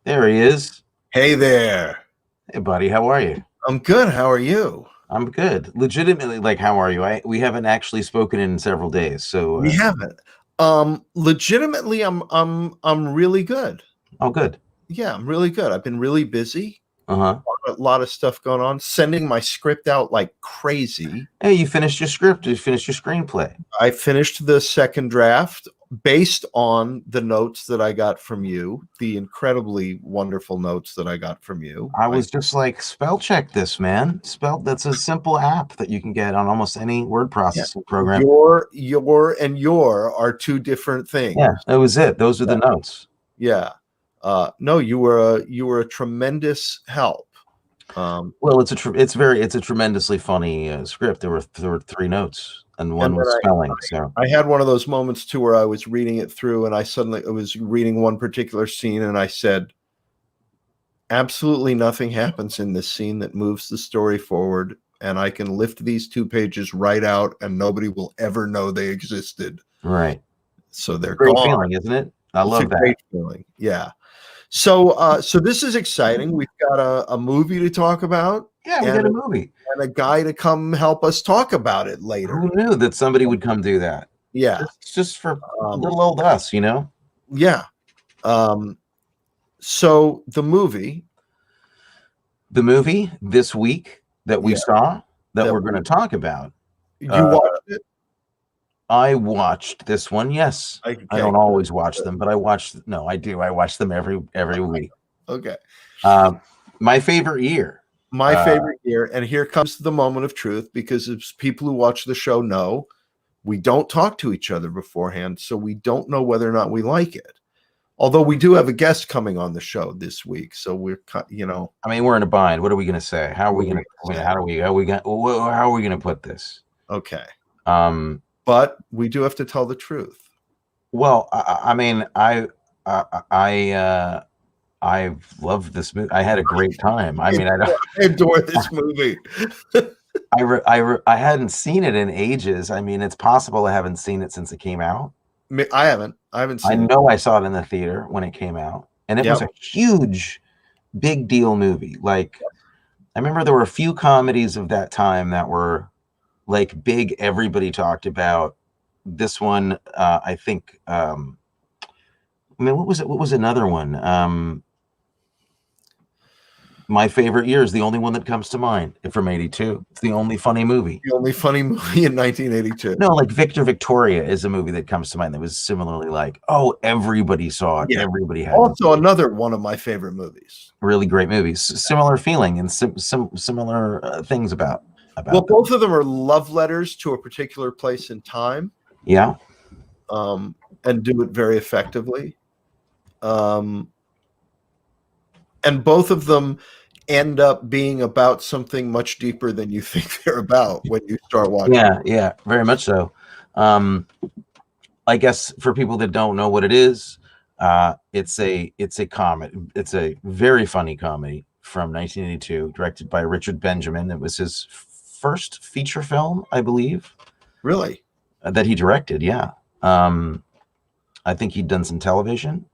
There he is. Hey there. Hey, buddy, how are you? I'm good. How are you? I'm good. Legitimately, like, how are you? We haven't actually spoken in several days, so We haven't. Legitimately, I'm really good. oh, good. Yeah, I'm really good. I've been really busy. Uh-huh. A lot of stuff going on. Sending my script out like crazy. Hey, you finished your script. You finished your screenplay. I finished the second draft based on the notes that I got from you, the incredibly wonderful notes that I got from you. I was just like, spell check this, man. That's a simple app that you can get on almost any word Yeah. processing program. Your are two different things. Yeah, that was it. Those are the notes. Yeah. No, you were a tremendous help. Well, it's a tremendously funny script. There were three notes, and one And was then spelling. So I had one of those moments too where I was reading it through, and I was reading one particular scene, and I said, "Absolutely nothing happens in this scene that moves the story forward, and I can lift these 2 pages right out, and nobody will ever know they existed." right, So they're great gone. feeling, isn't it? I It's a love that. great feeling. Yeah. So this is exciting. We've got a movie to talk about. Yeah, we and got a movie. and a guy to come help us talk about it later. Who knew that somebody would come do that? Yeah. Just for little old us, you know? Yeah. So the movie this week that we saw that we're going to talk about. You watched it? I watched this one. Yes. Okay. I don't always watch them, but I do. I watch them every week. Okay. My favorite year. My favorite year. And here comes the moment of truth, because as people who watch the show know, we don't talk to each other beforehand, so we don't know whether or not we like it. Although we do have a guest coming on the show this week, so we're, I mean, we're in a bind. What are we going to say? How are we going to? How are we going to put this? Okay. But we do have to tell the truth. Well, I mean, I've loved this movie. I had a great time. I mean, I adore this movie. I hadn't seen it in ages. I mean, it's possible I haven't seen it since it came out. I haven't seen it. I know I saw it in the theater when it came out, and it was a huge, big deal movie. Like, I remember there were a few comedies of that time that were like big. Everybody talked about this one. I think. I mean, what was it? What was another one? My Favorite Year is the only one that comes to mind from '82. It's the only funny movie. The only funny movie in 1982. No, like Victoria is a movie that comes to mind that was similarly like, oh, everybody saw it. Yeah. Everybody had also it. Another one of my favorite movies. Really great movies. Similar feeling and similar things about well, both of them are love letters to a particular place in time. Yeah. And do it very effectively. And both of them end up being about something much deeper than you think they're about when you start watching. Yeah, very much so. I guess for people that don't know what it is, it's a comedy. It's a very funny comedy from 1982, directed by Richard Benjamin. It was his first feature film, I believe. Really? That he directed, yeah. I think he'd done some television,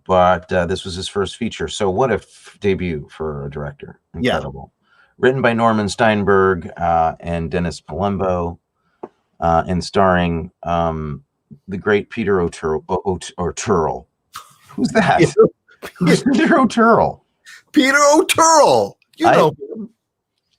but this was his first feature. So what a debut for a director. Incredible. Yeah. Written by Norman Steinberg and Dennis Palumbo, and starring the great Peter O'Toole. Who's that? Who's Peter O'Toole? Peter O'Toole. You know him.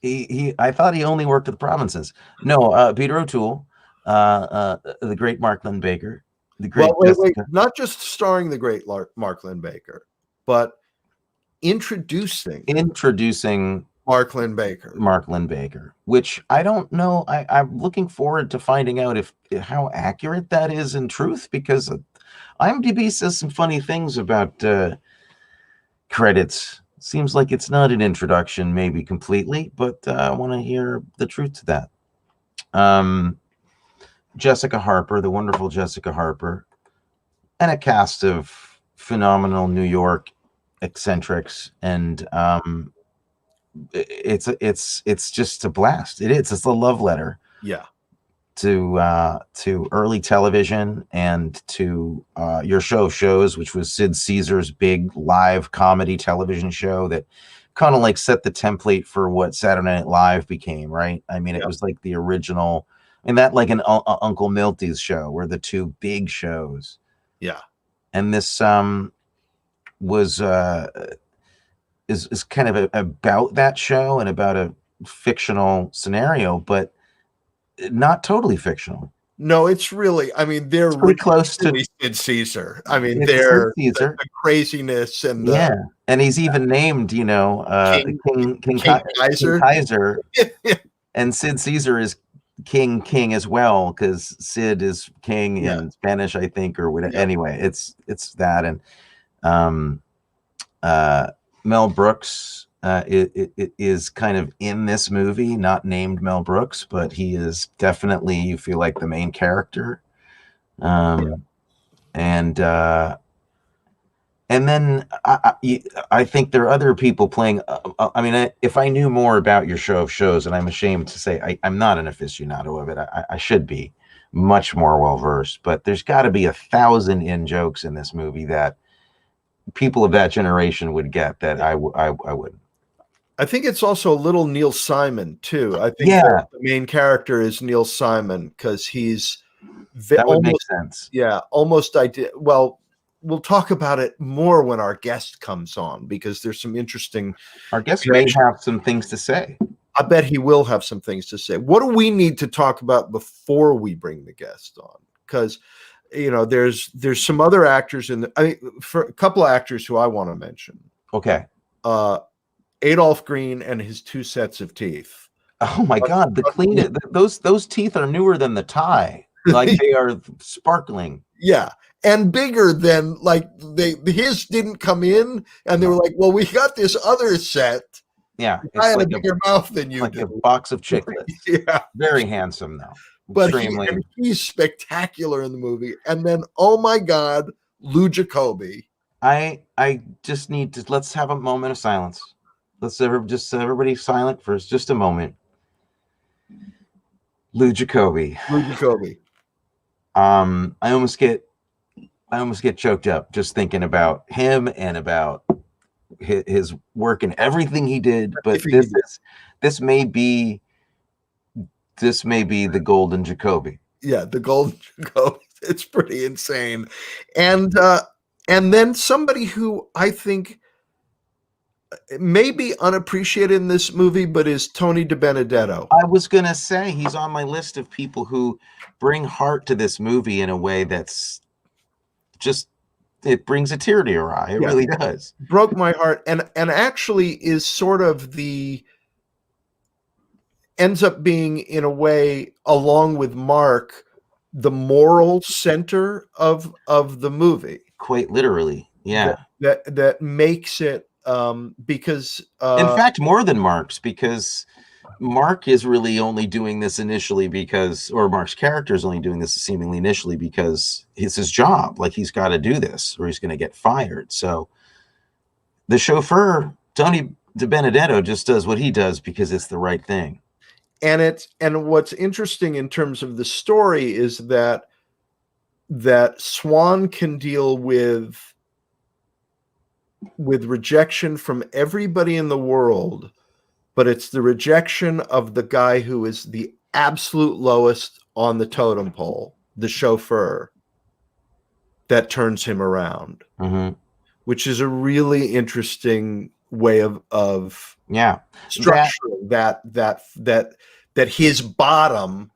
I thought he only worked at the provinces. No, Peter O'Toole, the great Mark Linn-Baker. Wait. Not just starring the great Mark Linn-Baker, but introducing Mark Linn-Baker, which I don't know. I'm looking forward to finding out how accurate that is in truth, because IMDb says some funny things about credits. Seems like it's not an introduction, maybe completely, but I want to hear the truth to that. Jessica Harper, the wonderful Jessica Harper, and a cast of phenomenal New York eccentrics, and it's just a blast. It's a love letter. Yeah. to early television and to your show of shows, which was Sid Caesar's big live comedy television show that kind of like set the template for what Saturday Night Live became, right? I mean, it was like the original, and that like an Uncle Milty's show were the two big shows. Yeah. And this was is kind of about that show and about a fictional scenario, but not totally fictional. No, it's really, I mean, they're pretty close to Sid Caesar. I mean, it's they're Sid Caesar. The craziness and and he's even named, you know, King Kaiser. And Sid Caesar is king as well, because Sid is king in Spanish, I think, or whatever. Anyway, it's that. And Mel Brooks it is kind of in this movie, not named Mel Brooks, but he is definitely, you feel like, the main character. And then I think there are other people playing. I mean, if I knew more about your show of shows, and I'm ashamed to say I'm not an aficionado of it, I should be much more well-versed, but there's got to be 1,000 in-jokes in this movie that people of that generation would get that I wouldn't. I think it's also a little Neil Simon too. I think the main character is Neil Simon because he's that would make sense. Yeah, almost idea. Well, we'll talk about it more when our guest comes on, because there's some interesting. Our guest may have some things to say. I bet he will have some things to say. What do we need to talk about before we bring the guest on? Because, you know, there's some other actors in the, I mean, for a couple of actors who I want to mention. Okay. Adolph Green and his 2 sets of teeth. Oh my God, the clean those teeth are newer than the tie. Like they are sparkling. Yeah. And bigger than, like, his didn't come in and they were like, well, we got this other set. Yeah. I had like a bigger mouth than you like do. A box of chiclets. Yeah. Very handsome though. But he's spectacular in the movie. And then, oh my God, Lou Jacoby. I just need to, let's have a moment of silence. Let's everybody silent for just a moment. Lou Jacoby. Lou Jacoby. I almost get choked up just thinking about him and about his work and everything he did. But this may be the golden Jacoby. Yeah, the golden Jacoby. It's pretty insane. And then somebody who I think may be unappreciated in this movie, but is Tony DiBenedetto. I was going to say he's on my list of people who bring heart to this movie in a way that's just, it brings a tear to your eye. It really does. Broke my heart. And actually is sort of ends up being, in a way, along with Mark, the moral center of the movie. Quite literally. Yeah. That makes it, because in fact, more than Mark's, because Mark is really only doing this initially or Mark's character is only doing this seemingly initially because it's his job. Like, he's got to do this or he's going to get fired. So the chauffeur, Tony DiBenedetto, just does what he does because it's the right thing. And what's interesting in terms of the story is that Swan can deal with rejection from everybody in the world, but it's the rejection of the guy who is the absolute lowest on the totem pole, the chauffeur, that turns him around, which is a really interesting way of structuring that his bottom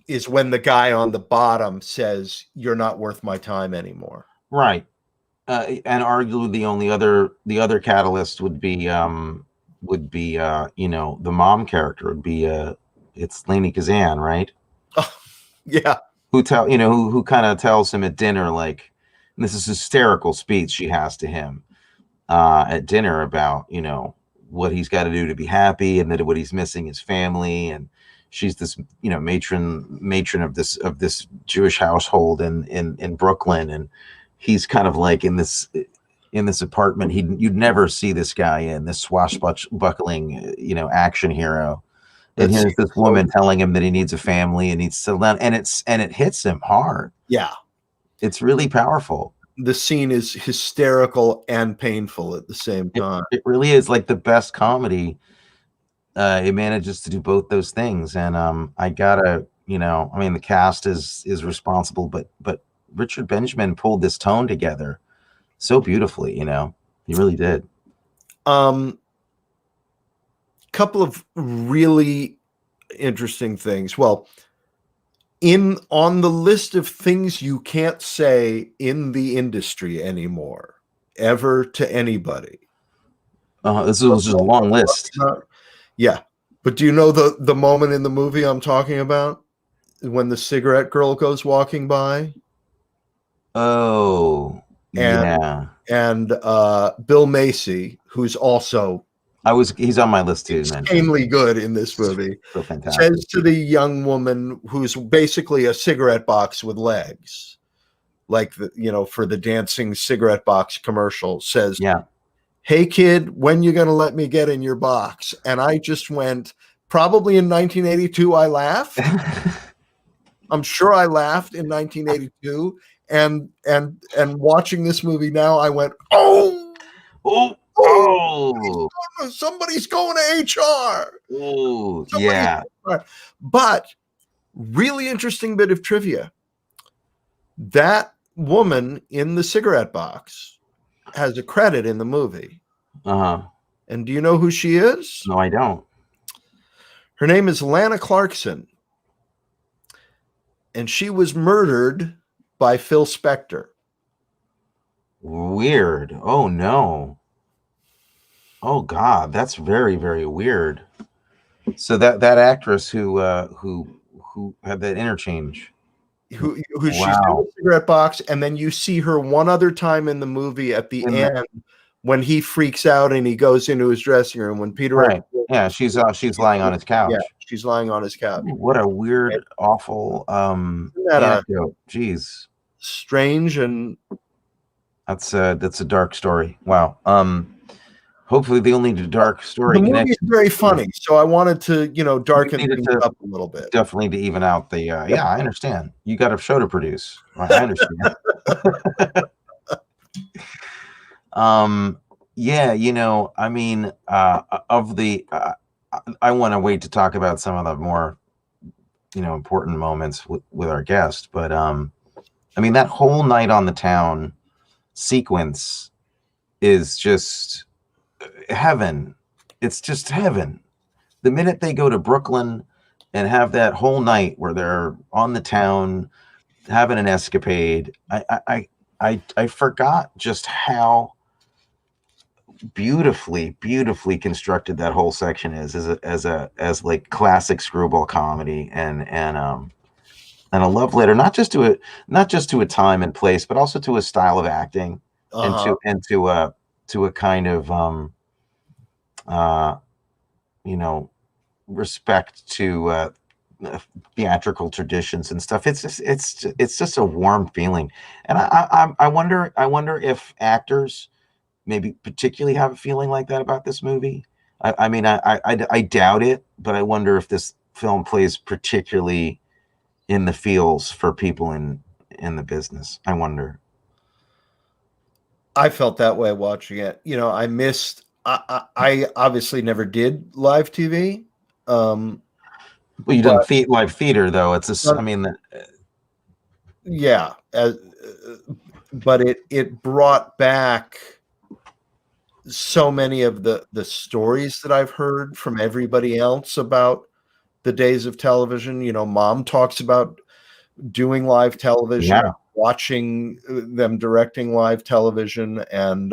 is when the guy on the bottom says, you're not worth my time anymore. Right. And arguably the other catalyst would be you know, the mom character would be it's Lainie Kazan, right? Oh, yeah. Who kind of tells him at dinner, like, and this is a hysterical speech she has to him at dinner about, you know, what he's got to do to be happy, and that what he's missing is family. And she's this, you know, matron of this Jewish household in Brooklyn, and he's kind of like in this apartment you'd never see this guy in, this swashbuckling, you know, action hero. And here's this woman telling him that he needs a family and needs to settle down, and it hits him hard. Yeah. It's really powerful. The scene is hysterical and painful at the same time. It really is like the best comedy. It manages to do both those things, and I gotta, I mean, the cast is responsible, but Richard Benjamin pulled this tone together so beautifully. He really did. Couple of really interesting things. Well, on the list of things you can't say in the industry anymore, ever, to anybody. This was just a long list. Yeah. But do you know the moment in the movie I'm talking about? When the cigarette girl goes walking by? Oh, yeah. And Bill Macy, who's also he's on my list too. Extremely good in this movie. So fantastic. Says to the young woman, who's basically a cigarette box with legs, like for the dancing cigarette box commercial, says, yeah, "Hey kid, when you gonna let me get in your box?" And I just went, probably in 1982, I laughed. I'm sure I laughed in 1982, and watching this movie now, I went, oh. Somebody's going to HR. Oh, yeah. But really interesting bit of trivia. That woman in the cigarette box has a credit in the movie. And do you know who she is? No, I don't. Her name is Lana Clarkson. And she was murdered by Phil Spector. Weird. Oh, no. Oh God, that's very, very weird. So that actress who had that interchange, who she's in the cigarette box, and then you see her one other time in the movie at the end when he freaks out and he goes into his dressing room when Peter. Right. Yeah, she's lying on his couch. Yeah, she's lying on his couch. What a weird, awful anecdote. Jeez. Strange, and that's a dark story. Wow. Hopefully the only dark story. The movie is very funny, so I wanted to, darken things up a little bit. Definitely to even out the. Yeah, I understand. You got a show to produce. I understand. Yeah, I mean, of the. I want to wait to talk about some of the more, important moments with our guest, but I mean, that whole night on the town sequence is just heaven. It's just heaven. The minute they go to Brooklyn and have that whole night where they're on the town having an escapade, I forgot just how beautifully constructed that whole section is as like classic screwball comedy and a love letter, not just to a time and place, but also to a style of acting and to a kind of respect to theatrical traditions and stuff. It's just a warm feeling, and I wonder if actors maybe particularly have a feeling like that about this movie. I mean, I doubt it, but I wonder if this film plays particularly in the feels for people in the business. I wonder. I felt that way watching it. I missed. I obviously never did live TV. Well, you didn't live theater though. It's a. I mean, yeah, but it brought back so many of the stories that I've heard from everybody else about the days of television. Mom talks about doing live television, watching them directing live television, and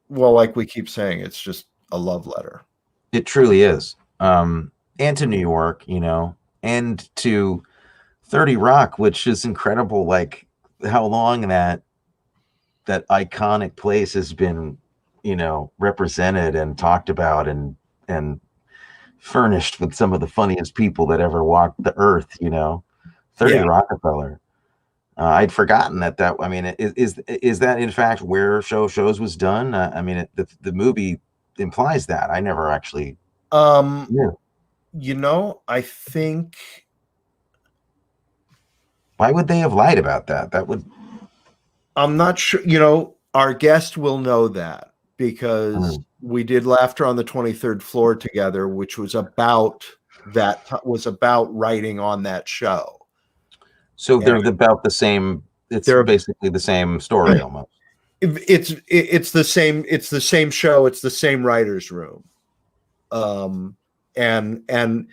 well, like we keep saying, it's just a love letter. It truly is. And to New York, and to 30 Rock, which is incredible, like how long that iconic place has been, represented and talked about and furnished with some of the funniest people that ever walked the earth, 30 Rockefeller. I'd forgotten that. I mean, is that in fact where shows was done? I mean, the movie implies that. I never actually Yeah. I think. Why would they have lied about that? That would. I'm not sure. Our guest will know that because we did Laughter on the 23rd Floor together, which was about writing on that show. So they're about the same. It's basically the same story almost. It's the same. It's the same show. It's the same writer's room. And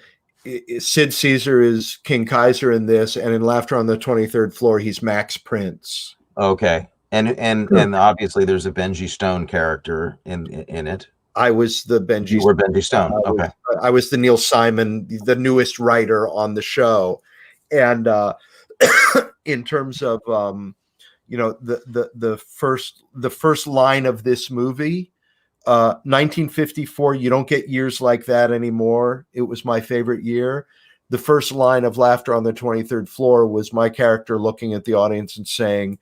Sid Caesar is King Kaiser in this, and in Laughter on the 23rd Floor, he's Max Prince. Okay, and obviously there's a Benji Stone character in it. I was the Benji. You were Benji Stone. Okay, I was the Neil Simon, the newest writer on the show, and in terms of the first line of this movie. 1954, you don't get years like that anymore. It was my favorite year. The first line of Laughter on the 23rd Floor was my character looking at the audience and saying,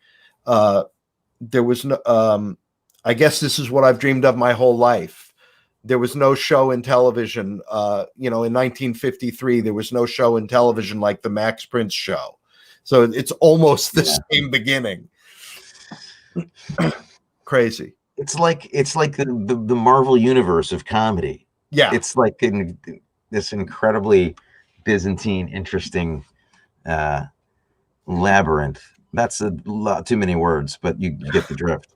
there was no, I guess this is what I've dreamed of my whole life. There was no show in television. In 1953, there was no show in television like the Max Prince show. So it's almost the same beginning. Crazy. It's like the Marvel universe of comedy. Yeah, it's like in this incredibly Byzantine, interesting labyrinth. That's a lot too many words, but you get the drift.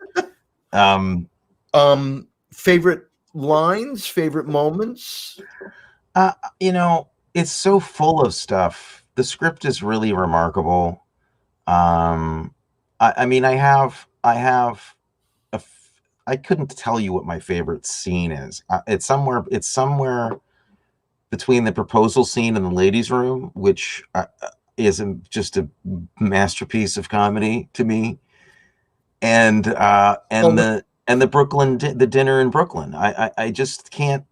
Favorite lines, favorite moments. It's so full of stuff. The script is really remarkable. I mean, I couldn't tell you what my favorite scene is. It's somewhere between the proposal scene in the ladies' room, which is just a masterpiece of comedy to me, and the Brooklyn, the dinner in Brooklyn. I just can't.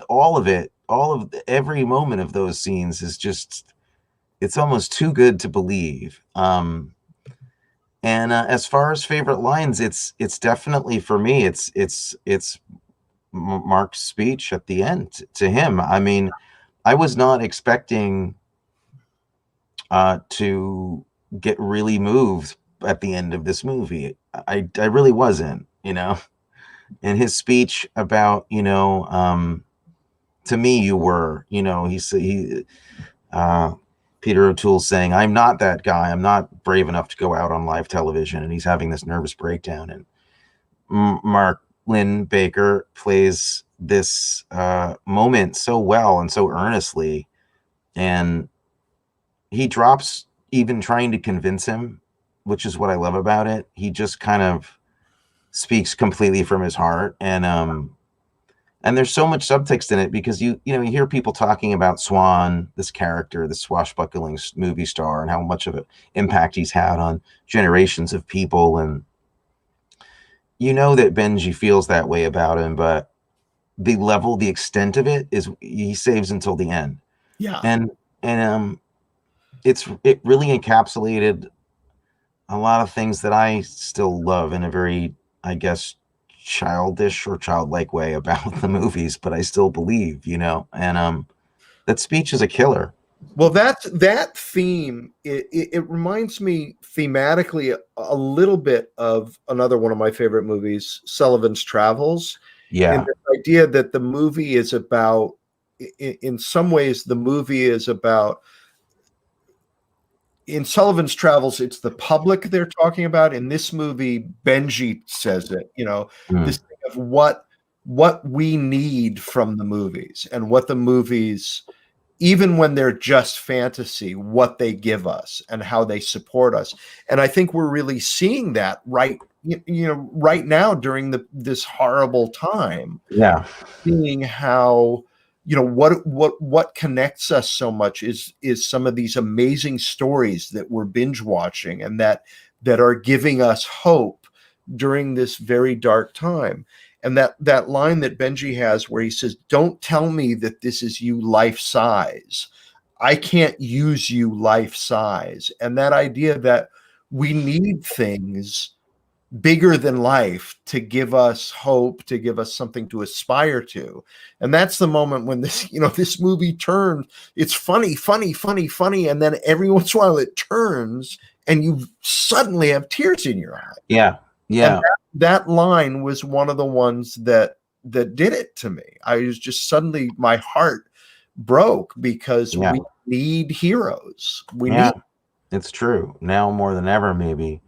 All of it, every moment of those scenes is just. It's almost too good to believe. And as far as favorite lines, it's definitely for me. It's Mark's speech at the end to him. I mean, I was not expecting to get really moved at the end of this movie. I really wasn't, And his speech about, to me, you were, Peter O'Toole saying, "I'm not that guy. I'm not brave enough to go out on live television," and he's having this nervous breakdown. And Mark Linn-Baker plays this moment so well and so earnestly, and he drops even trying to convince him, which is what I love about it. He just kind of speaks completely from his heart, and there's so much subtext in it because you hear people talking about Swan, this character, this swashbuckling movie star, and how much of an impact he's had on generations of people. And that Benji feels that way about him, but the extent of it is he saves until the end. Yeah. And it really encapsulated a lot of things that I still love in a very, I guess, childish or childlike way about the movies, but I still believe, and that speech is a killer. Well, that theme, it reminds me thematically a little bit of another one of my favorite movies, Sullivan's Travels. Yeah. And the idea that the movie is about, in some ways, the movie is about, in Sullivan's Travels, it's the public they're talking about. In this movie, Benji says it, this thing of what we need from the movies and what the movies, even when they're just fantasy, what they give us and how they support us. And I think we're really seeing that right now during this horrible time. Yeah. Seeing how, what connects us so much is some of these amazing stories that we're binge watching and that are giving us hope during this very dark time. And that line that Benji has where he says, "Don't tell me that this is you life size. I can't use you life size." And that idea that we need things bigger than life to give us hope, to give us something to aspire to. And that's the moment when this, this movie turns. It's funny, and then every once in a while it turns and you suddenly have tears in your eye. Yeah. And that line was one of the ones that did it to me. I was just suddenly, my heart broke because we need heroes. We need. It's true now more than ever, maybe.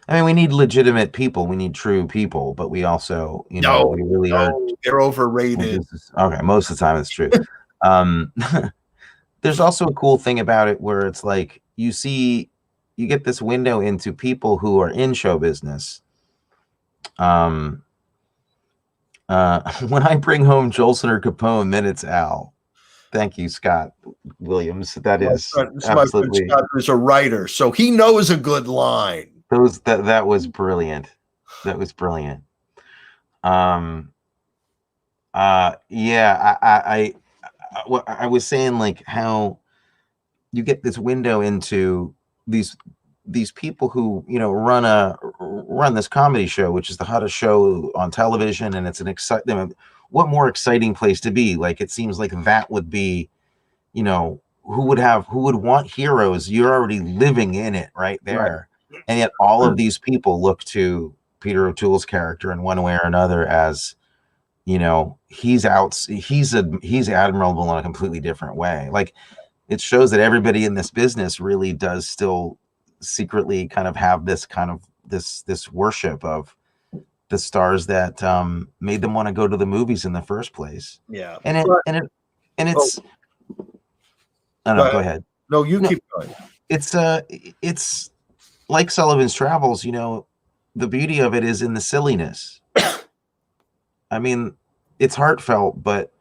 I mean, we need legitimate people. We need true people, but we also, we really are. They're overrated. Okay, most of the time it's true. There's also a cool thing about it where it's like you get this window into people who are in show business. When I bring home Jolson or Capone, then it's Al. Thank you, Scott Williams. That is absolutely. Scott is a writer, so he knows a good line. That was brilliant. That was brilliant. I was saying, like, how you get this window into these people who run this comedy show, which is the hottest show on television, and it's an exciting. What more exciting place to be? Like, it seems like that would be, who would want heroes? You're already living in it right there. Right. And yet all of these people look to Peter O'Toole's character in one way or another as, he's admirable in a completely different way. Like, it shows that everybody in this business really does still secretly kind of have this kind of this worship of the stars that made them want to go to the movies in the first place. Yeah. And it's I don't know, go ahead. No, you keep going. It's like Sullivan's Travels, the beauty of it is in the silliness. I mean, it's heartfelt, but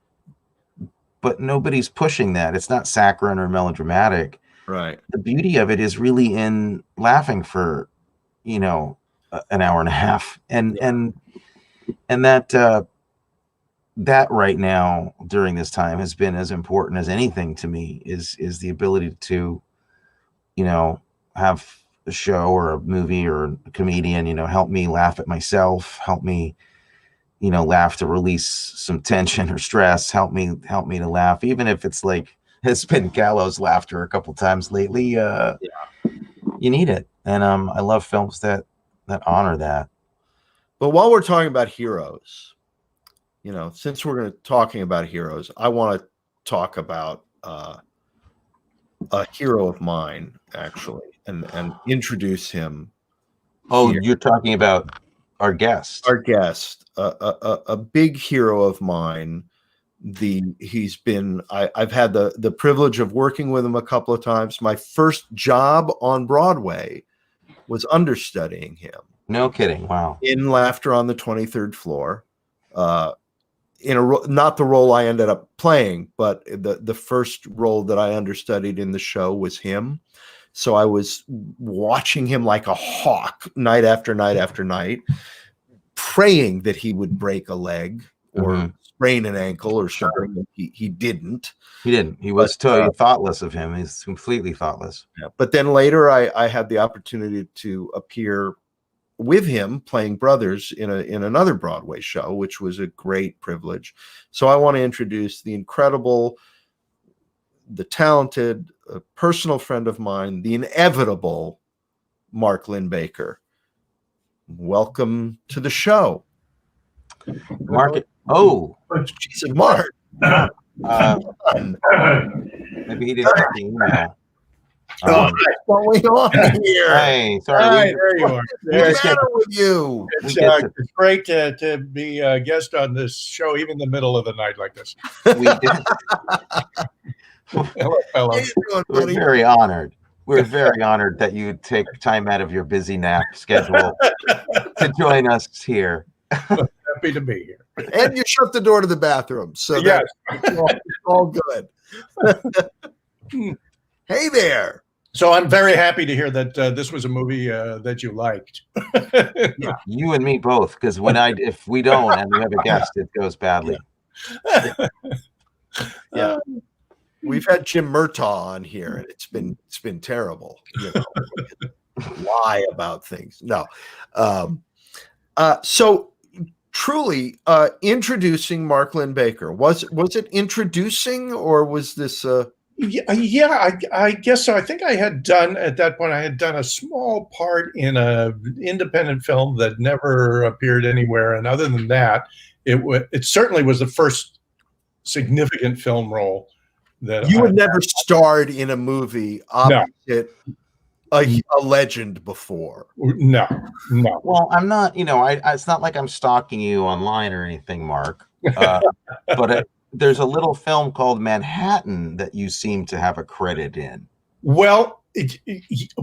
nobody's pushing that. It's not saccharine or melodramatic. Right. The beauty of it is really in laughing for, an hour and a half. And that right now during this time has been as important as anything to me is the ability to, have a show or a movie or a comedian, help me laugh at myself, help me, laugh to release some tension or stress, help me to laugh, even if it's like, it's been gallows laughter a couple times lately. You need it. And I love films that honor that. But while we're talking about heroes, since we're talking about heroes, I want to talk about a hero of mine, actually, and introduce him. Oh, here. You're talking about our guest. Our guest, a big hero of mine. I've had the privilege of working with him a couple of times. My first job on Broadway was understudying him. No kidding. Wow. In Laughter on the 23rd Floor. Not the role I ended up playing, but the first role that I understudied in the show was him. So I was watching him like a hawk night after night after night, praying that he would break a leg or sprain an ankle or something. He didn't. He didn't. He was totally thoughtless of him. He's completely thoughtless. Yeah. But then later I had the opportunity to appear with him playing brothers in another Broadway show, which was a great privilege. So I want to introduce the incredible, the talented, personal friend of mine, the inevitable Mark Linn-Baker. Welcome to the show. Mark. Oh, Jesus, Mark. Maybe he didn't get the email. What's going on here? Hey, sorry. Hi, there you are. What's the matter with you? It's great to be a guest on this show, even in the middle of the night like this. We did. Hello, fellas. We're very honored. We're very honored that you take time out of your busy nap schedule to join us here. Happy to be here. And you shut the door to the bathroom. So yes, it's all good. Hey there. So I'm very happy to hear that this was a movie that you liked. Yeah, you and me both, because if we don't and we have a guest, it goes badly. Yeah. We've had Jim Murtaugh on here, and it's been terrible. Lie about things. No. So truly, introducing Mark Linn-Baker, was it introducing, or was this? Yeah, I guess so. I think at that point, I had done a small part in a independent film that never appeared anywhere. And other than that, it certainly was the first significant film role that you had never starred in a movie opposite a legend before. No. Well, I'm not, it's not like I'm stalking you online or anything, Mark. But there's a little film called Manhattan that you seem to have a credit in. Well,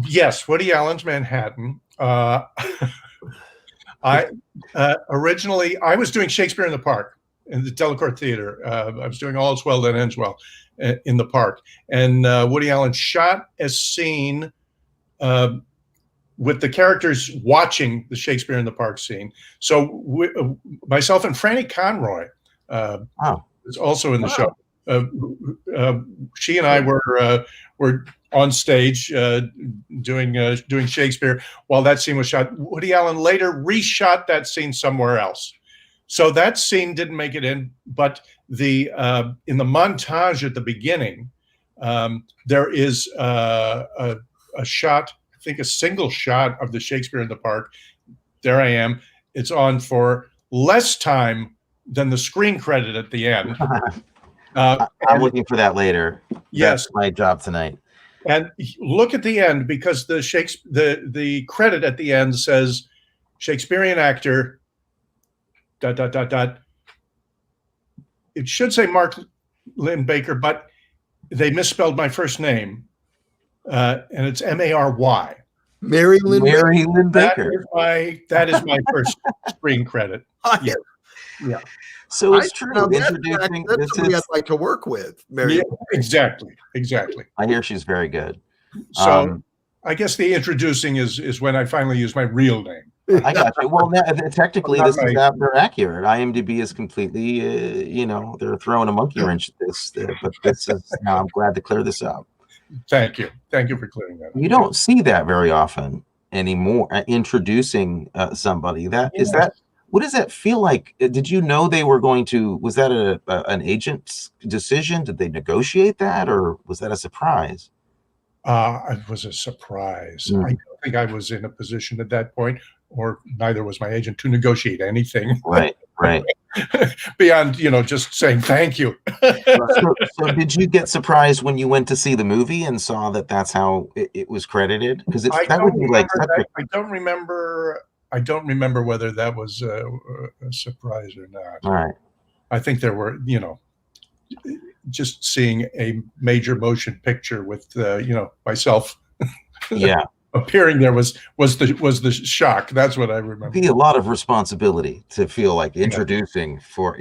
yes, Woody Allen's Manhattan. Originally I was doing Shakespeare in the Park in the Delacorte Theater. I was doing All's Well That Ends Well in the Park, and Woody Allen shot a scene with the characters watching the Shakespeare in the Park scene. So myself and Franny Conroy is also in the show. She and I were on stage doing Shakespeare while that scene was shot. Woody Allen later reshot that scene somewhere else. So that scene didn't make it in, but in the montage at the beginning, there is a shot, I think a single shot of the Shakespeare in the Park. There I am. It's on for less time than the screen credit at the end. I'm looking for that later. Yes, that's my job tonight. And look at the end, because the credit at the end says Shakespearean actor ... It should say Mark Linn-Baker, but they misspelled my first name, and it's Mary. Mary Linn-Baker. That is my first screen credit. Yeah. So it's true. That's somebody I'd like to work with. Mary. Yeah, exactly. I hear she's very good. So I guess the introducing is when I finally use my real name. I got you. Well, technically, they're accurate. IMDb is completely, they're throwing a monkey wrench at this. But this is, I'm glad to clear this up. Thank you for clearing that up. You don't see that very often anymore. Introducing somebody. What does that feel like? Did you know they were going to? Was that an agent's decision? Did they negotiate that, or was that a surprise? It was a surprise. I don't think I was in a position at that point, or neither was my agent, to negotiate anything. Right. Beyond, just saying thank you. So did you get surprised when you went to see the movie and saw that that's how it was credited? Because that would be like. I don't remember whether that was a surprise or not. All right. I think there were, just seeing a major motion picture with myself appearing there was the shock. That's what I remember. It'd be a lot of responsibility to feel like introducing for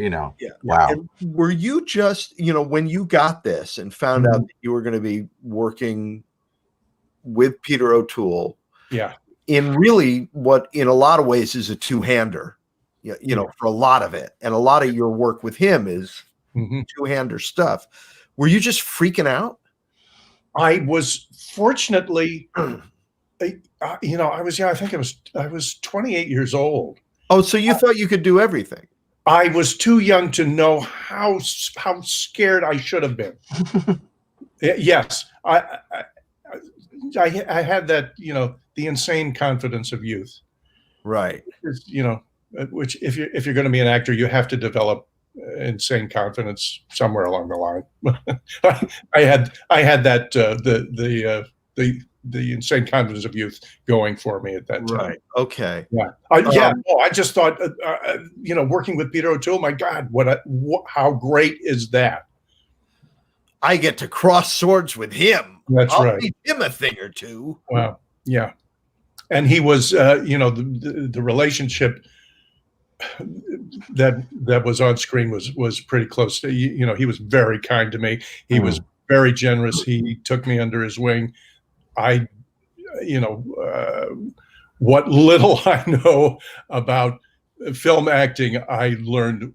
wow. And were you just when you got this and found out that you were going to be working with Peter O'Toole in really what in a lot of ways is a two-hander, for a lot of it, and a lot of your work with him is two-hander stuff. Were you just freaking out? I was fortunately, I was 28 years old. Oh, so you thought you could do everything? I was too young to know how scared I should have been. Yes, I had that, the insane confidence of youth. Right. Which if you're going to be an actor, you have to develop insane confidence somewhere along the line. I had that the insane confidence of youth going for me at that time. Right. Okay. Yeah. I just thought, working with Peter O'Toole, my God, how great is that? I get to cross swords with him. That's right. I'll teach him a thing or two. Wow. Yeah. And he was, the relationship that was on screen was pretty close to, he was very kind to me. He was very generous. He took me under his wing. What little I know about film acting, I learned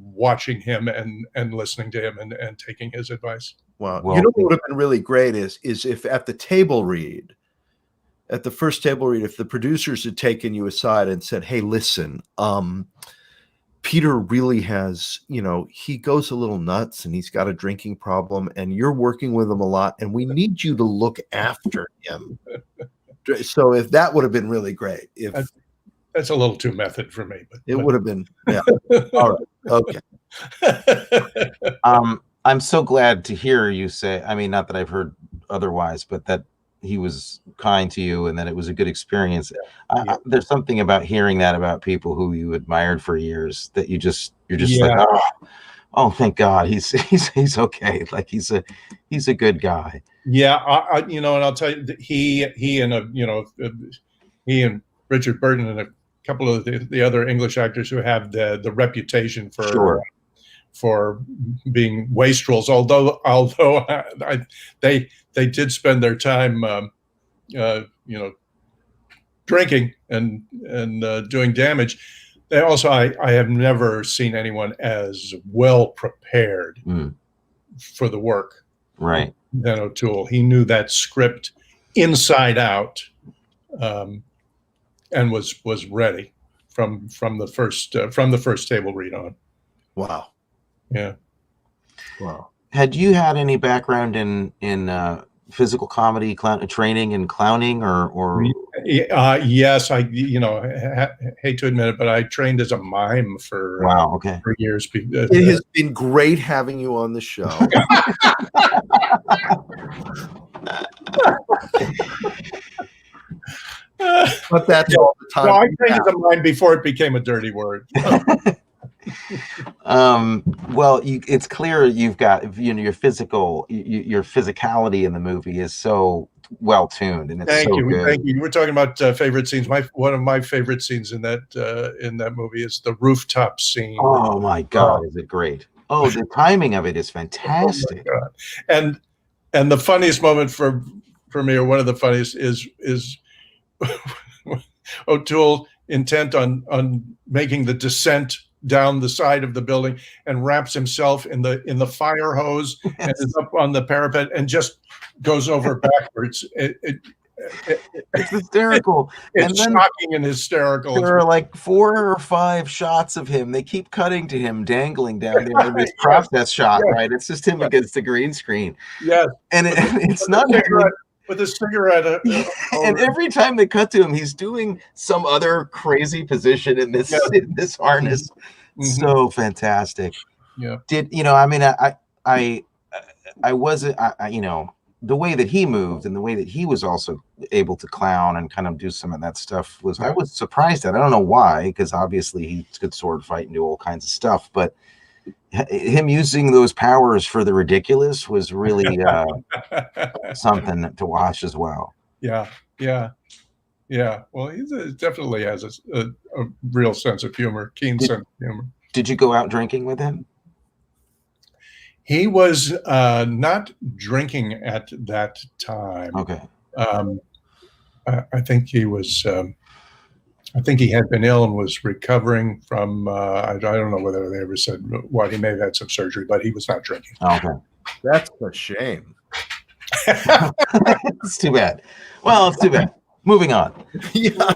watching him and listening to him and taking his advice. Wow. Well, what would have been really great is if at the table read, at the first table read, if the producers had taken you aside and said, "Hey, listen, Peter really has, he goes a little nuts and he's got a drinking problem and you're working with him a lot and we need you to look after him." So if that would have been really great. That's a little too method for me, but it would have been, yeah. All right. Okay. I'm so glad to hear you say, I mean, not that I've heard otherwise, but that he was kind to you and that it was a good experience. Yeah. There's something about hearing that about people who you admired for years that you're just like, oh, thank God, he's okay. Like he's a good guy. Yeah, and I'll tell you, he and Richard Burton and a couple of the other English actors who have the reputation for being wastrels. Although they did spend their time, drinking and doing damage. They also, I have never seen anyone as well prepared for the work, right, than O'Toole. He knew that script inside out, and was ready from the first table read on. Wow. Yeah. Wow. Had you had any background in physical comedy training and clowning or? Yes, I hate to admit it, but I trained as a mime for for years. It has been great having you on the show. But that's all the time. No, I trained as a mime before it became a dirty word. Well, it's clear you've got your your physicality in the movie is so well tuned, and it's Thank you. good. Thank you. You were talking about favorite scenes. One of my favorite scenes in that movie is the rooftop scene. Oh my God, is it great? Oh, the timing of it is fantastic. Oh my God. And the funniest moment for me, or one of the funniest, is O'Toole intent on making the descent down the side of the building and wraps himself in the fire hose and is up on the parapet and just goes over backwards. It's hysterical. It's shocking and hysterical. There are like 4 or 5 shots of him. They keep cutting to him dangling down there in this process shot, right? It's just him against the green screen. Yes. And it's not with a cigarette. And every time they cut to him, he's doing some other crazy position in this harness. Mm-hmm. So fantastic. Yeah. I wasn't, the way that he moved and the way that he was also able to clown and kind of do some of that stuff I was surprised at. I don't know why, because obviously he could sword fight and do all kinds of stuff, but him using those powers for the ridiculous was really something to watch as well. Yeah. Well, he definitely has a real sense of humor, sense of humor. Did you go out drinking with him? He was not drinking at that time. Okay. I think he was. I think he had been ill and was recovering from. I don't know whether they ever said why. He may have had some surgery, but he was not drinking. Okay. That's a shame. It's too bad. Well, it's too bad. Moving on. Yeah,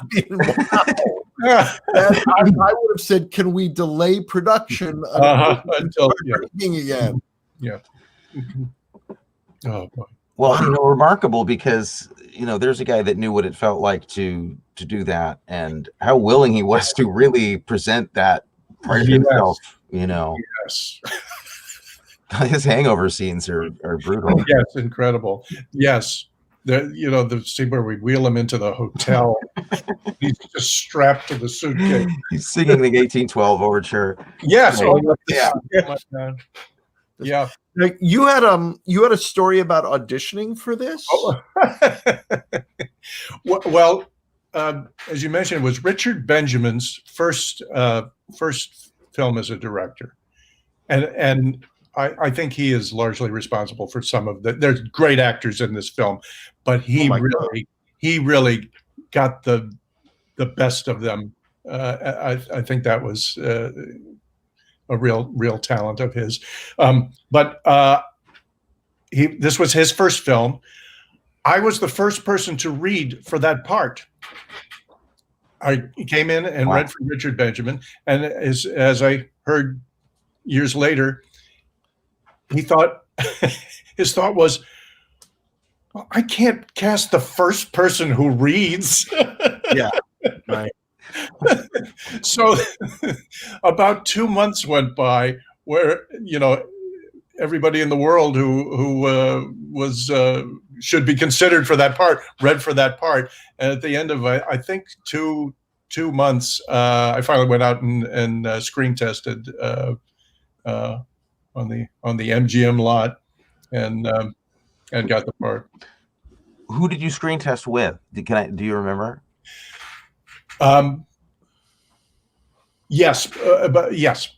I would have said, can we delay production until drinking again? Yeah. Oh boy. Well, remarkable because there's a guy that knew what it felt like to do that and how willing he was to really present that part of himself. Yes. His hangover scenes are brutal. Yes, incredible. Yes. The scene where we wheel him into the hotel. He's just strapped to the suitcase. He's singing the 1812 overture. Yes. Yeah. Like you had a story about auditioning for this? Well, as you mentioned, it was Richard Benjamin's first film as a director, and I think he is largely responsible for some of there's great actors in this film, but he really got the best of them. I think that was a real talent of his. But this was his first film. I was the first person to read for that part. I came in and read for Richard Benjamin, and as I heard years later, he thought his thought was, well, I can't cast the first person who reads. Yeah, right. So about 2 months went by where, everybody in the world who was should be considered for that part read for that part. And at the end of I think two months, I finally went out and screen tested on the MGM lot and got the part. Who did you screen test with? Do you remember? Yes, but yes.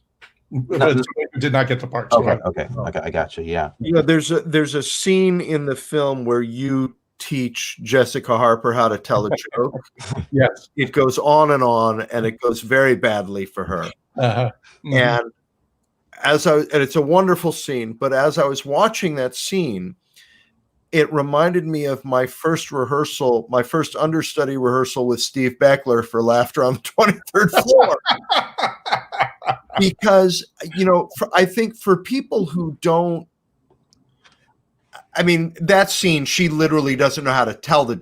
But did not get the part. Okay, I got you. Yeah. There's a scene in the film where you teach Jessica Harper how to tell a joke. Yes. It goes on, and it goes very badly for her. Mm-hmm. And it's a wonderful scene, but as I was watching that scene, it reminded me of my first understudy rehearsal with Steve Beckler for Laughter on the 23rd Floor. Because, I think for people who don't, that scene, she literally doesn't know how to tell she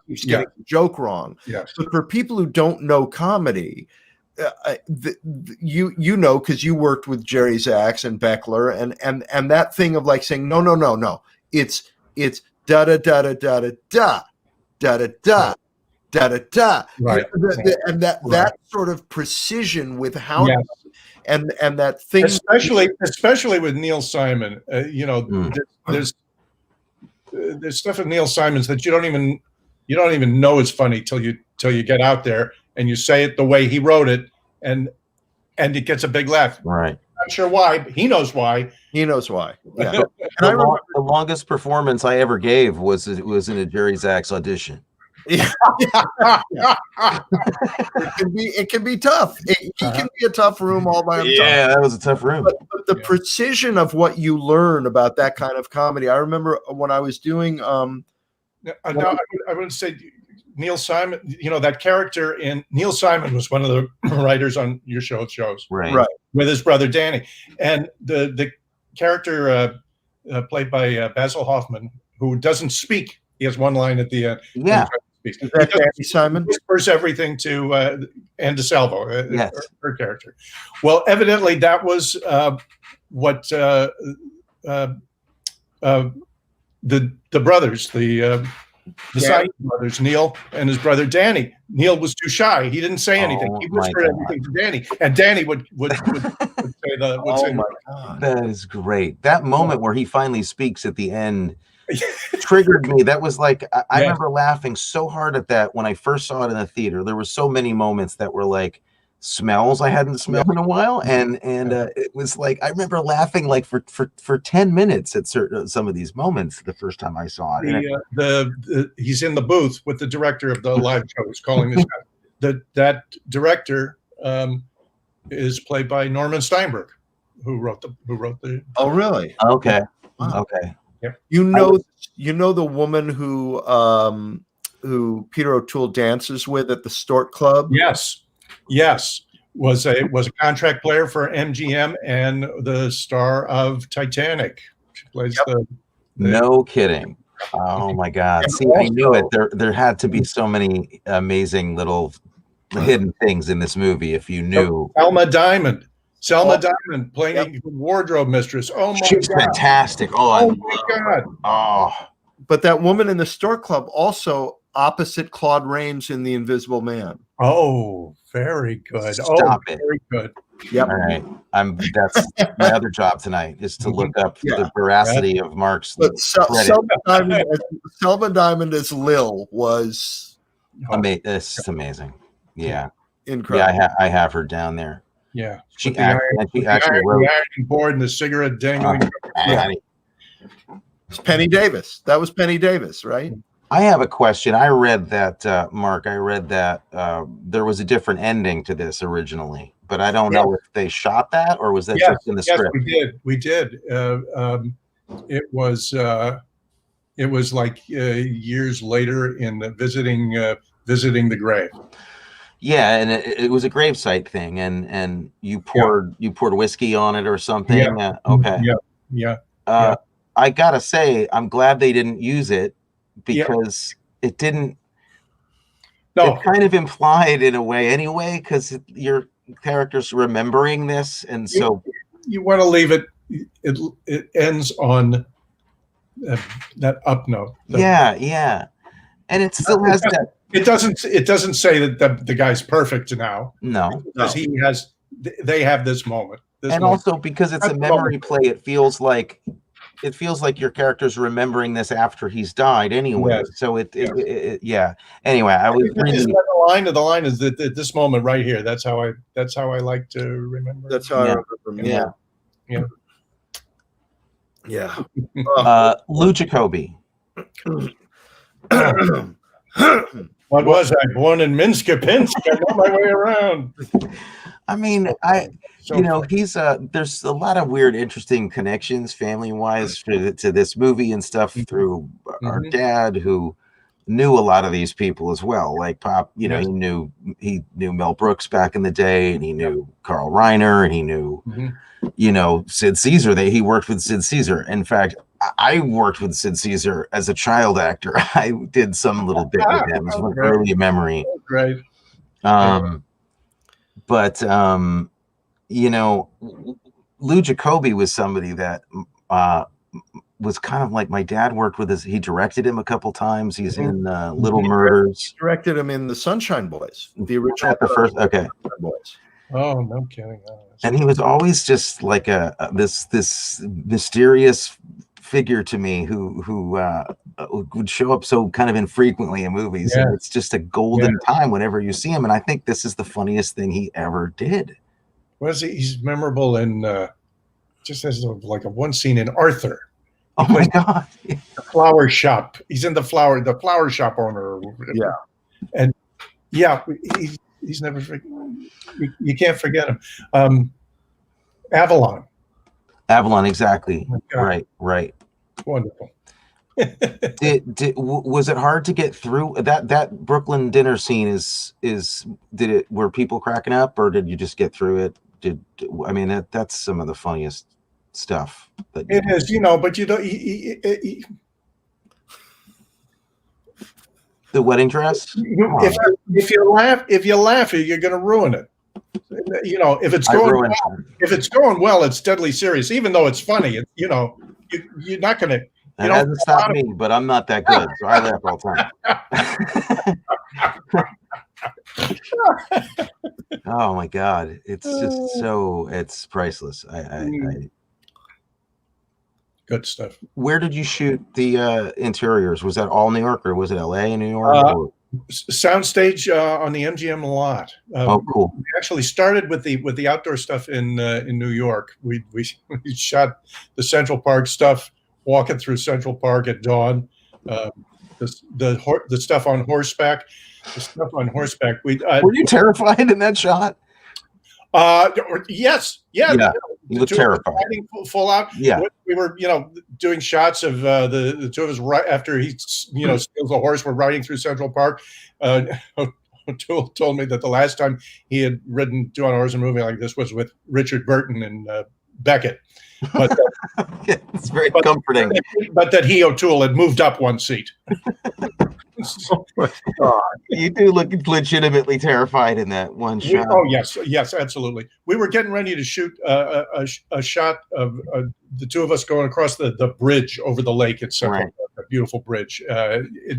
keeps getting the joke wrong. Yes. But for people who don't know comedy, because you worked with Jerry Zaks and Beckler and that thing of saying, no, it's da da da da da da da da da da da da da, right? And that sort of precision with how, and that thing, especially with Neil Simon, there's stuff in Neil Simon's that you don't even know is funny till you get out there and you say it the way he wrote it, and it gets a big laugh. Right. Not sure why, but he knows why. He knows why. Yeah. The longest performance I ever gave was in a Jerry Zaks audition. Yeah. It can be tough. It can be a tough room all by himself. Yeah, that was a tough room. But the precision of what you learn about that kind of comedy. I remember when I was doing I would say Neil Simon, that character in Neil Simon was one of the writers on your shows, right, with his brother Danny, and the character played by Basil Hoffman, who doesn't speak. He has one line at the end. Yeah, is that Danny Simon? Whispers everything to Ann DeSalvo, yes, her character. Well, evidently that was what the brothers, the Simon brothers, Neil and his brother Danny. Neil was too shy. He didn't say anything. He whispered everything to Danny, and Danny would say the. That is great. That moment where he finally speaks at the end triggered me. That was I remember laughing so hard at that when I first saw it in the theater. There were so many moments that were smells I hadn't smelled in a while, and it was I remember laughing for 10 minutes at some of these moments the first time I saw it. He's in the booth with the director of the live show. He's calling this guy. That director is played by Norman Steinberg, who wrote the. Oh, really? Okay. Wow. Okay. Yep. You know the woman who Peter O'Toole dances with at the Stort Club? Yes, was a contract player for MGM and the star of Titanic. She plays the. No kidding. Oh my God! See, I knew it. There had to be so many amazing little hidden things in this movie. If you knew, Selma Diamond playing wardrobe mistress. Oh my God, she's fantastic. Oh my God. Oh, but that woman in the Stort Club also opposite Claude Rains in The Invisible Man. Oh, very good. Stop it. Very good. Yep. All right. That's my other job tonight is to look up the veracity of Mark's. But Selma Diamond as Lil was It's amazing. Yeah. Incredible. Yeah, I have her down there. Yeah. She actually wrote the ironing board and the cigarette dangling. It's Penny Davis. That was Penny Davis, right? I have a question. I read that, Mark, there was a different ending to this originally, but I don't know if they shot that or was that just in the script? Yes, we did. It was It was like years later in visiting the grave. Yeah, and it was a gravesite thing, and you poured whiskey on it or something. Yeah. Okay. Yeah. I gotta say, I'm glad they didn't use it because it didn't. No, it kind of implied in a way anyway, because your character's remembering this, and so you want to leave it. It ends on that up note. Yeah, and it still has that. It doesn't say that the guy's perfect now. No, because they have this moment. Also because it's a memory play, it feels like your character's remembering this after he's died anyway. Yes. So yeah. Anyway, I was really the line is that at this moment right here. That's how I like to remember. That's how I remember. Yeah. Lou Jacoby. What was I? Born in Minsk, Pinsk. I know my way around. I mean, he's there's a lot of weird, interesting connections family-wise to this movie and stuff through our dad, who knew a lot of these people as well. Like Pop, he knew Mel Brooks back in the day, and he knew Carl Reiner, and he knew Sid Caesar. He worked with Sid Caesar. In fact, I worked with Sid Caesar as a child actor. I did some little bit with him. It's an early memory. Right. But Lou Jacoby was somebody that was kind of like my dad worked with. He directed him a couple times. He's in Little Murders. He directed him in the Sunshine Boys, the original. The first, okay. Boys. Oh, no kidding. And he was always just like this mysterious figure to me who would show up so kind of infrequently in movies. Yeah. And it's just a golden time whenever you see him. And I think this is the funniest thing he ever did. He's memorable in just as like a one scene in Arthur. Oh my God. The flower shop. He's in the flower shop owner. Yeah. And he's never, you can't forget him. Avalon, exactly. Right. Wonderful. Was it hard to get through that Brooklyn dinner scene? Were people cracking up, or did you just get through it? That's some of the funniest stuff. It is, but you don't. The wedding dress. If you laugh, you're going to ruin it. If it's going well, it's deadly serious. Even though it's funny, you're not going to. It hasn't stopped me, but I'm not that good, so I laugh all the time. Oh my God, it's just it's priceless. Good stuff. Where did you shoot the interiors? Was that all New York, or was it LA and New York? Soundstage on the MGM lot. Cool. We actually started with the outdoor stuff in New York. We shot the Central Park stuff, walking through Central Park at dawn. The stuff on horseback. The stuff on horseback. Were you terrified in that shot? Yes. Yeah. You look terrified. Full out. Yeah. We were, doing shots of the two of us right after he, steals a horse. We're riding through Central Park. O'Toole told me that the last time he had ridden on a horse in a movie like this was with Richard Burton and Beckett. But it's very comforting. But that O'Toole had moved up one seat. Oh my God. You do look legitimately terrified in that one shot. Oh yes, absolutely. We were getting ready to shoot a shot of the two of us going across the bridge over the lake at Central Park, a beautiful bridge.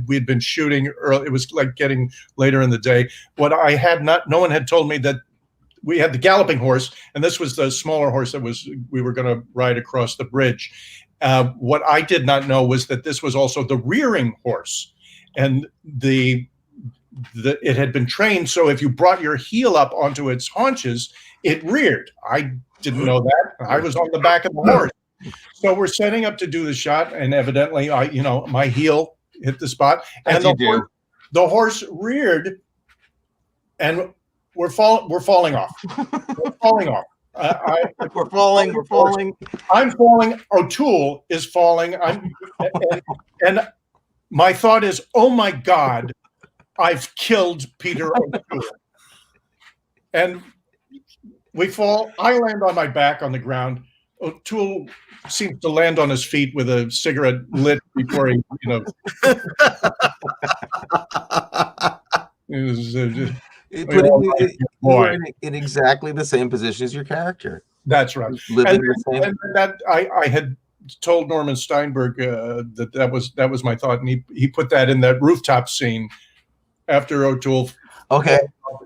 We had been shooting early. It was like getting later in the day. What I had no one had told me that we had the galloping horse, and this was the smaller horse that we were going to ride across the bridge. What I did not know was that this was also the rearing horse. And it had been trained, so if you brought your heel up onto its haunches, it reared. I didn't know that. I was on the back of the horse. So we're setting up to do the shot, and evidently, my heel hit the spot, and the horse reared, and we're falling off. We're falling off. We're falling. We're falling. I'm falling. O'Toole is falling. And my thought is, oh my God, I've killed Peter O'Toole. And we fall. I land on my back on the ground. O'Toole seems to land on his feet with a cigarette lit before he, it was just, in exactly the same position as your character. That's right. And that I had told Norman Steinberg that was my thought, and he put that in that rooftop scene after O'Toole. Okay.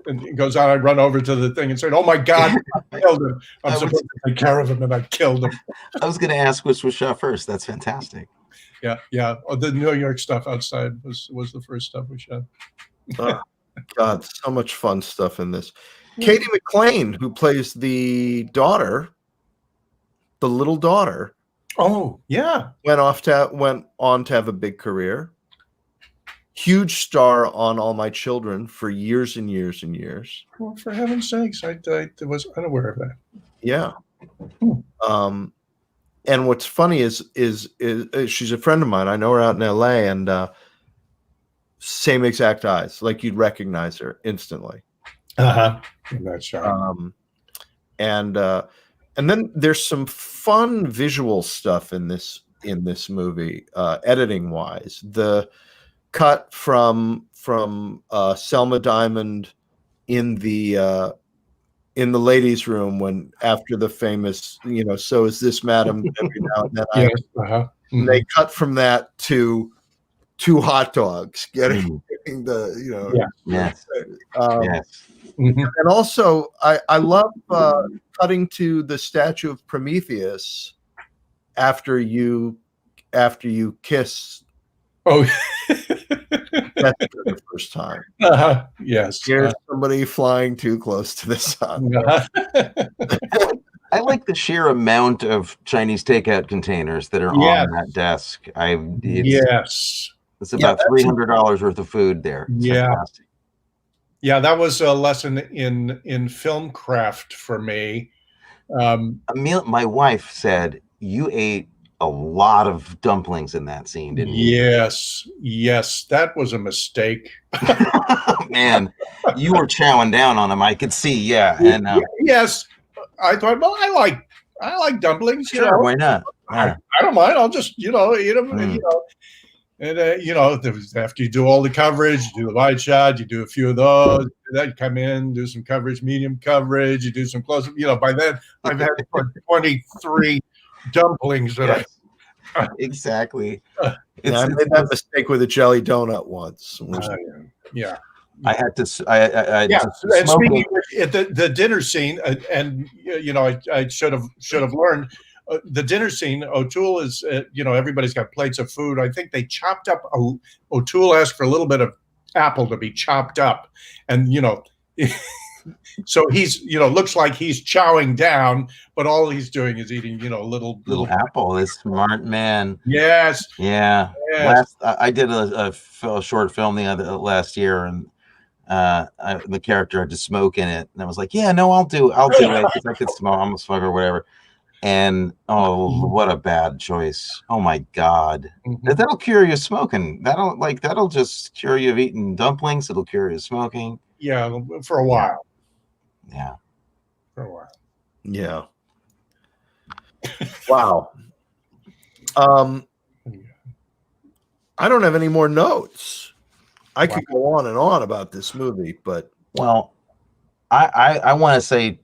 And he goes on. I run over to the thing and said, "Oh my God, I killed him! I'm supposed to take care of him, and I killed him." I was going to ask which was shot first. That's fantastic. Yeah. Oh, the New York stuff outside was the first stuff we shot. Oh, God, so much fun stuff in this. Katie McLean, who plays the daughter, the little daughter. Oh yeah, went on to have a big career. Huge star on All My Children for years and years and years. Well, for heaven's sakes, I was unaware of that. Yeah. And what's funny is she's a friend of mine. I know her out in LA, and same exact eyes, like you'd recognize her instantly. That's right. And then there's some fun visual stuff in this movie, editing wise. The cut from Selma Diamond in the ladies' room when after the famous, so is this, madam, every now and then. They cut from that to 2 hot dogs getting the Yes. And also I love cutting to the statue of Prometheus after you kiss. Oh, that's for the first time. Yes. Here's somebody flying too close to the sun. I like the sheer amount of Chinese takeout containers that are on that desk. It's about $300 worth of food there. It's fantastic. Yeah, that was a lesson in film craft for me. My wife said you ate a lot of dumplings in that scene, didn't you? Yes, that was a mistake. Man, you were chowing down on them. I could see, and yes, I thought, well, I like dumplings. Sure, why not? I don't mind. I'll just eat them. And after you do all the coverage, you do the wide shot, you do a few of those, then come in, do some coverage, medium coverage, you do some close up. By then I've had 23 dumplings that exactly. I made that mistake with a jelly donut once. I had to. And speaking of the dinner scene, I should have learned. The dinner scene, O'Toole is, everybody's got plates of food. I think they chopped up. O'Toole asked for a little bit of apple to be chopped up, and so he's, looks like he's chowing down, but all he's doing is eating, little apple. This smart man. Yes. Yeah. Yes. I did a short film last year, and the character had to smoke in it, and I was like, yeah, no, I'll do it because I could smoke. I'm a smoker or whatever. And what a bad choice! Oh my God, that'll cure you of smoking. That'll just cure you of eating dumplings. It'll cure you of smoking. Yeah, for a while. Yeah, for a while. Yeah. Wow. I don't have any more notes. I could go on and on about this movie, but I want to say.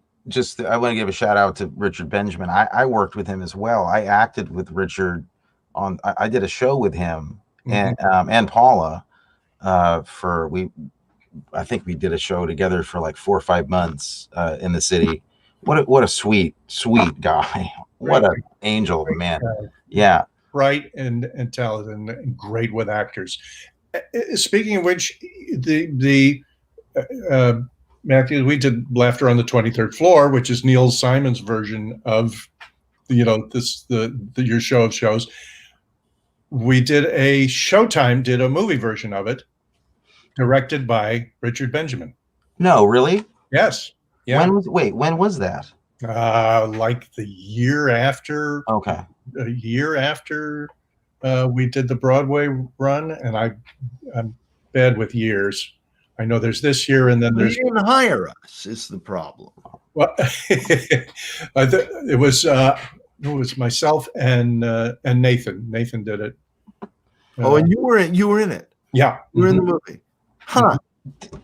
I want to give a shout out to Richard Benjamin. I worked with him as well. I acted with Richard I did a show with him and Paula I think we did a show together for like 4 or 5 months in the city. What a sweet guy. What an angel of a man. Yeah. Bright and talented and great with actors. Speaking of which, Matthew, we did Laughter on the 23rd Floor, which is Neil Simon's version of, your show of shows. We did Showtime did a movie version of it, directed by Richard Benjamin. No, really? Yes. Yeah. When was that? Like the year after. Okay. A year after we did the Broadway run, and I'm bad with years. I know there's this year, and then You there's. didn't hire us is the problem. Well, it was myself and Nathan. Nathan did it. Oh, and you were in it. Yeah, you were in the movie. Huh?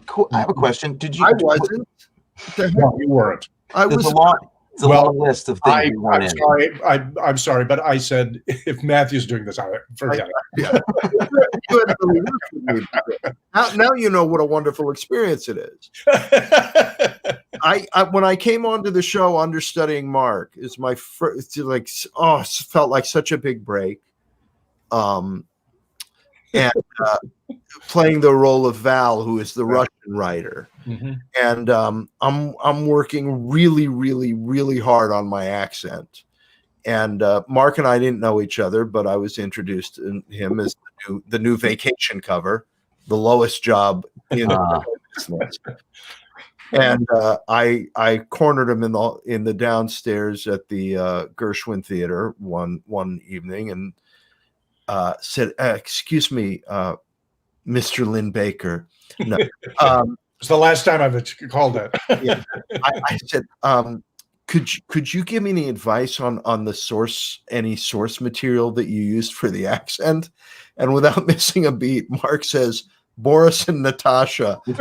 Cool. I have a question. Did you? I wasn't. No, you weren't. I was. It's a long list of things you weren't I'm in. sorry. I'm sorry, but I said if Matthew's doing this, I forget it. Yeah. Now you know what a wonderful experience it is. I when I came onto the show understudying Mark, is my first, like, it felt like such a big break. And playing the role of Val, who is the Russian writer. Mm-hmm. And I'm working really, really, really hard on my accent. And Mark and I didn't know each other, but I was introduced to him as the new Vacation cover, the lowest job in the business. And I cornered him in the downstairs at the Gershwin Theater one evening and said, "Excuse me, Mr. Linn-Baker." No, it's the last time I've called that. Yeah. I said, could you give me any advice on any source material that you used for the accent? And without missing a beat, Mark says, "Boris and Natasha." And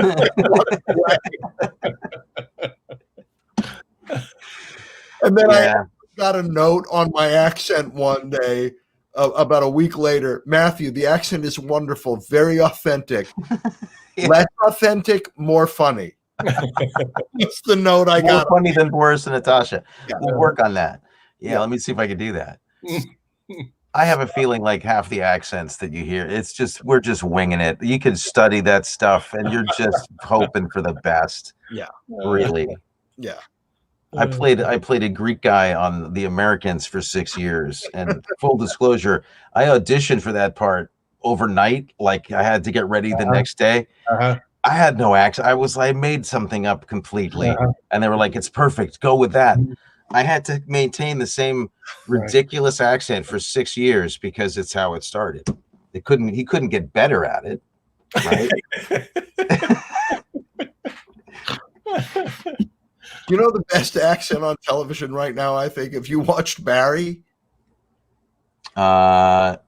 then I got a note on my accent one day. About a week later, "Matthew, the accent is wonderful, very authentic. Less authentic, more funny." That's the note I got. More funny than Boris and Natasha. Yeah. We'll work on that. Yeah, let me see if I can do that. I have a feeling like half the accents that you hear, we're just winging it. You can study that stuff, and you're just hoping for the best. Yeah, really. Yeah. I played a Greek guy on The Americans for 6 years, and full disclosure, I auditioned for that part overnight. Like I had to get ready the next day. I had no accent. I made something up completely, and they were like, "It's perfect. Go with that." I had to maintain the same ridiculous accent for 6 years because it's how it started. He couldn't get better at it, right? You know the best accent on television right now, I think, if you watched Barry. The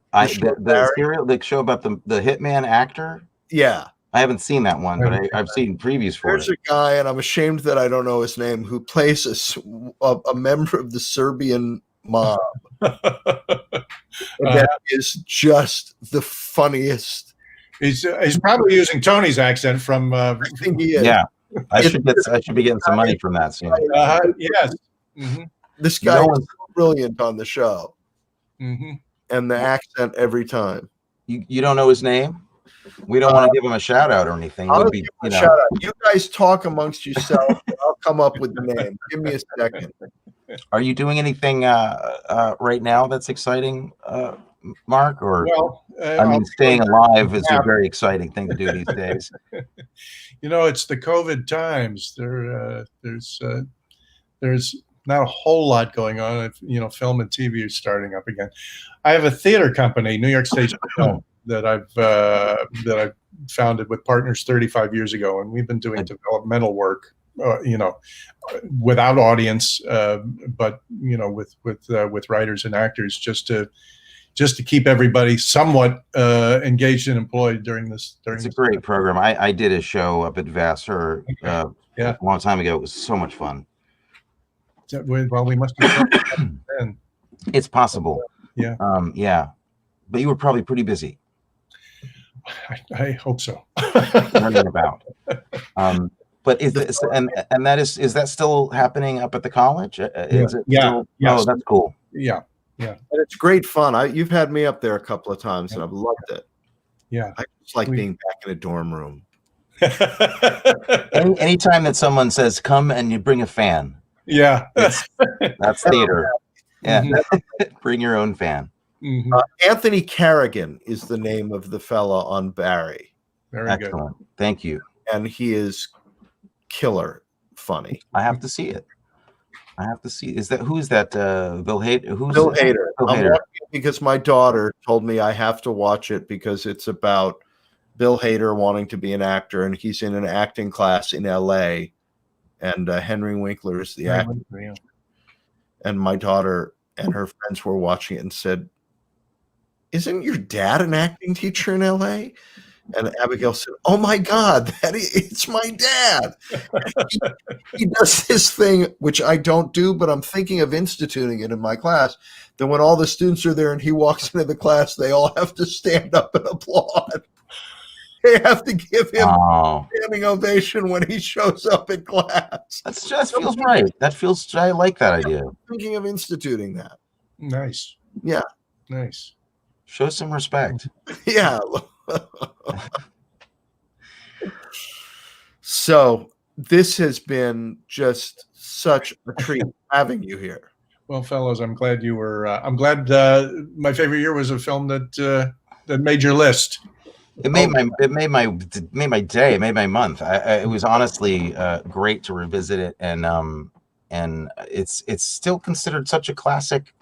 show about the hitman actor. Yeah. I haven't seen that one, but I've seen previews for it. There's a guy, and I'm ashamed that I don't know his name, who plays a member of the Serbian mob. That is just the funniest. He's probably using Tony's accent from. I think he is. Yeah. I should be getting some money from that soon. Yes. Mm-hmm. This guy is brilliant on the show. Mm-hmm. And the accent every time. You don't know his name? We don't want to give him a shout out or anything. I'll give him a shout out. You guys talk amongst yourselves. I'll come up with the name. Give me a second. Are you doing anything right now that's exciting, Mark? Or staying alive is a very exciting thing to do these days. It's the COVID times. There's not a whole lot going on. Film and TV is starting up again. I have a theater company, New York Stage Film, that I've founded with partners 35 years ago, and we've been doing developmental work, without audience, but with writers and actors, just to keep everybody somewhat engaged and employed during this. It's a great program. I did a show up at Vassar a long time ago. It was so much fun. Well, we must have then. It's possible. Yeah. But you were probably pretty busy. I hope so. Running about. But is that still happening up at the college? Is it still? Yes. Oh, that's cool. Yeah. And it's great fun. You've had me up there a couple of times, and I've loved it. Yeah. I just like being back in a dorm room. Anytime that someone says, "Come and you bring a fan." Yeah. That's theater. Yeah. Bring your own fan. Mm-hmm. Anthony Carrigan is the name of the fella on Barry. Very excellent. Good. Thank you. And he is killer funny. I have to see it. I have to see. Who's that? Bill Hader. Bill Hader. Bill I'm Hader. watching it because my daughter told me I have to watch it because it's about Bill Hader wanting to be an actor, and he's in an acting class in L.A. And Henry Winkler is the actor. Yeah. And my daughter and her friends were watching it and said, "Isn't your dad an acting teacher in L.A.?" And Abigail said, "Oh my God, it's my dad." He does this thing, which I don't do, but I'm thinking of instituting it in my class. Then when all the students are there and he walks into the class, they all have to stand up and applaud. They have to give him a standing ovation when he shows up in class. That feels right. I like that idea. I'm thinking of instituting that. Nice. Yeah. Nice. Show some respect. Yeah. So this has been just such a treat having you here. Well, fellows, I'm glad you were. I'm glad my favorite year was a film that made your list. It made my day. It made my month. It was honestly great to revisit it, and it's still considered such a classic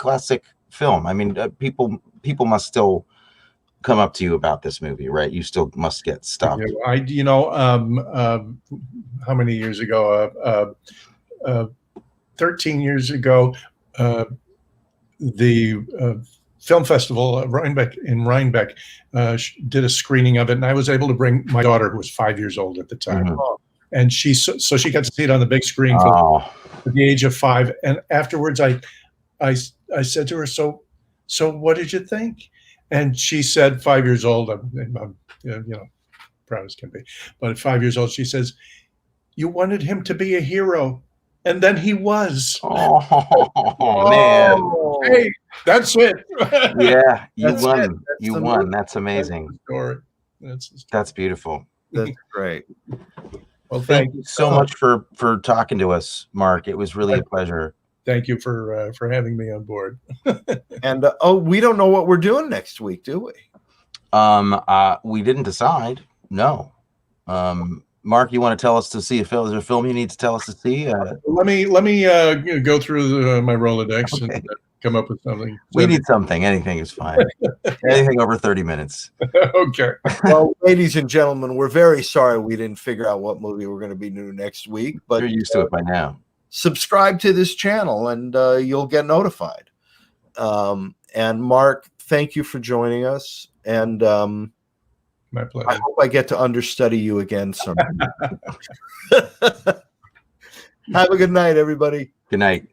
film. I mean, people must still come up to you about this movie, right? You still must get stopped. How many years ago? 13 years ago, the film festival in Rhinebeck did a screening of it, and I was able to bring my daughter, who was 5 years old at the time, and she got to see it on the big screen for the age of 5. And afterwards, I said to her, "So what did you think?" And she said, 5 years old, I'm proud as can be, but at 5 years old, she says, "You wanted him to be a hero, and then he was." Oh man! Hey, that's it. Yeah, you won. You won. That's amazing. That's beautiful. That's great. Well, thank you so much for talking to us, Mark. It was really a pleasure. Thank you for having me on board. And we don't know what we're doing next week, do we? We didn't decide. No. Mark, you want to tell us to see if there's a film you need to tell us to see? Let me go through my Rolodex and come up with something. We need something. Anything is fine. Anything over 30 minutes. Okay. Well, ladies and gentlemen, we're very sorry we didn't figure out what movie we're going to be doing next week. But you're used to it by now. Subscribe to this channel and you'll get notified. And Mark, thank you for joining us. And my pleasure. I hope I get to understudy you again sometime. Have a good night, everybody. Good night.